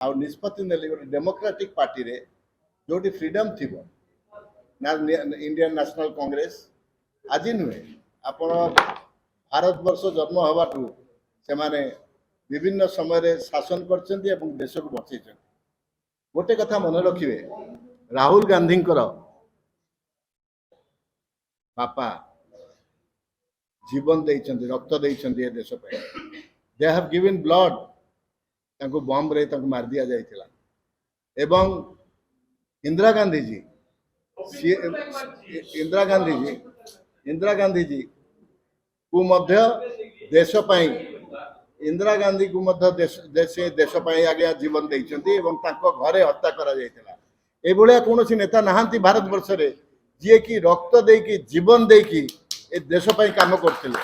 आउ निष्पत्ति नेली गोटे डेमोक्रेटिक पार्टी रे जोटी फ्रीडम थिबो ना इंडियन नेशनल कांग्रेस आज नुहे आपण भारत वर्ष जन्म हवाठू से माने विभिन्न समय रे शासन करछन्ती एवं देश को बचैछन्ती। गोटे कथा मन रखिए, राहुल गांधी बापा जीवन देइछन्ती, रक्त देइछन्ती ए देश पे। दे हैव गिवन ब्लड, तांको बम रे तांको मार दिया जाइथिला। एवं इंदिरा गांधी जी इंदिरा गांधी जी को मध्य देश पाई इंदिरा गांधी को मध्य देश पाई आगे जीवन देइछन्ती एवं तांको घरे हत्या करा जाइथिला। ए भलिया कोनोसी नेता नाहांती भारत वर्ष रे जे कि रक्त देकी जीवन देकी ए देश पाई काम करथिले।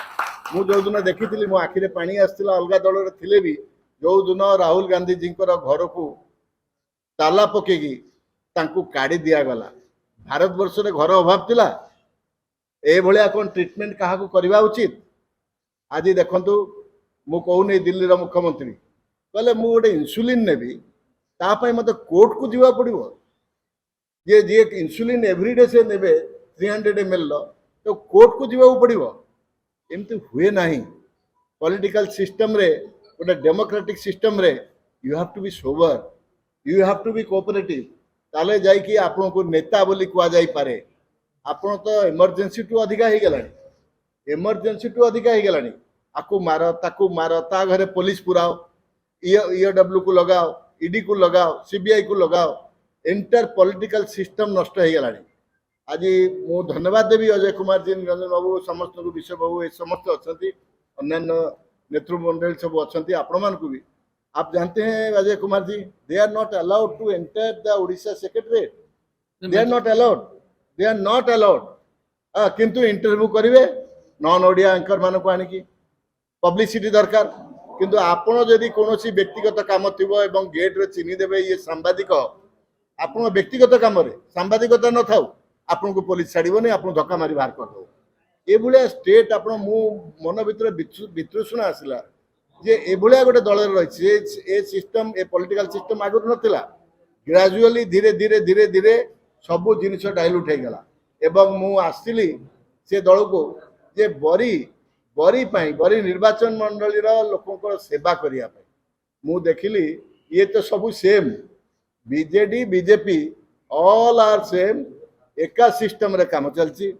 मु जो दिन देखिथिली मो आखि रे पानी आस्थिला, अलगा दल रे थिले भी जो दिन राहुल गांधी जी घर को ताला पकेगी तांकू काढ़ी दिया गला। भारत वर्ष रे घर अभाव थिला, ए भलिया कोन ट्रीटमेंट काहा को करबा उचित। आज देखंतु मु कहूनी दिल्ली रो मुख्यमंत्री कहले मु गोटे इन्सुलिन नेबी ता पई मते कोर्ट को जीवा पड़िबो। ये जे इन्सुलिन एवरीडे से नेबे 300 ml तो कोर्ट को जीवा पड़िबो। एमती हुए नहीं पॉलिटिकल सिस्टम रे, गोटे डेमोक्रेटिक सिस्टम रे you have to be sober, you have to be cooperative. ताले जाई कि आपन को नेता बोली कुआ जाई पारे। आपन तो इमरजेंसी टू अधिका ही गलानी, इमरजेंसी टू अधिका ही गलानी। आकु मारो ताकू मारो, ता घरे पुलिस पुराओ, ईओडब्ल्यू को लगाओ, ईडी को लगाओ, सीबीआई को लगाओ। इंटर पॉलिटिकल सिस्टम नष्ट हो गलानी। आज मु धन्यवाद देवी अजय कुमार जी, निरंजन बाबू, समस्त को विश्व बाबू, ये समस्त अच्छा अन्य नेतृमंडल सब अच्छा। आपण मान को भी आप जानते हैं Ajay Kumar ji, they are not allowed to enter the Odisha secretariat. They are not allowed, they are not allowed. किंतु इंटरव्यू करेंगे नॉन ओडिया एंकर मान को आनिकी पब्लिसिटी दरकार। किंतु आपण जदि कोनोसी व्यक्तिगत काम थिबो एवं गेट रे चिन्ही देबे ये सांबादिक, आपण व्यक्तिगत काम रे सांबादिकता न थाउ, आपन को पुलिस छाड़बनी, आपन धक्का मारी बाहर कर दो। ए भलिया स्टेट आपण मु मन भितर वितृष्णा आसला जे ए भलिया गोटे दल रही ए सिस्टम, ए पॉलिटिकल सिस्टम आगुर नथिला। ग्रेजुअली धीरे धीरे धीरे धीरे सब जिनिस डाइल्यूट हो गला। एवं मु आसिली से दल को जे बरी निर्वाचन मंडली लोक सेवा करने मु देखिली ये तो सब same, BJD BJP all are same, एका सिस्टम रे काम चलची।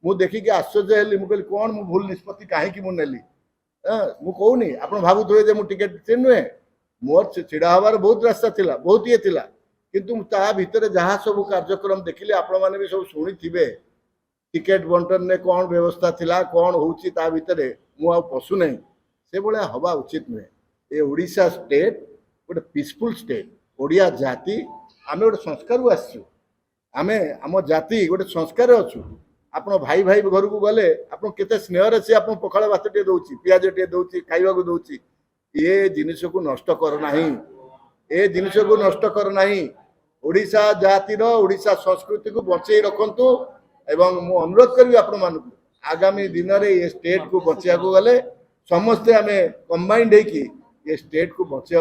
मु देखिकी आश्चर्य हेली, मु कहली कोन मु भूल निष्पत्ति काहे मु नेली। मु कहूनी आपण भाबुथुए जे मु टिकेट से नुहे, मोर छिड़ा हबार बहुत रास्ता थिला, बहुत ये थिला। किंतु ता भितर जहाँ सब कार्यक्रम देखिले आपण माने भी सब सुनी थिबे, टिकेट बंटन ने कौन व्यवस्था थिला, कौन होउची ता भितरे मु आ पशु नहीं। से भले हवा उचित नुहे। ए ओडिशा स्टेट गोटे पीसफुल स्टेट, ओडिया जाति आमे गोटे संस्कार आसछु, आमे आम जाति गोटे संस्कार अच्छु। आपण भाई भाई घर को गले आपण केते स्नेह से आपण पखाळ भात टे दउची, पियाज टे दउची, खाइबा को दउची। ये जिनिस को नष्ट कर नाही, ए जिनिस को नष्ट कर नाही। ओडिशा जातिर, ओडिशा संस्कृति को बचै रखंतु। एवं मु अनुरोध करी आपण मानकु आगामी दिन रे ये स्टेट को बचिया को गले समस्ते आमे कंबाइंड हे कि ये स्टेट को बचिया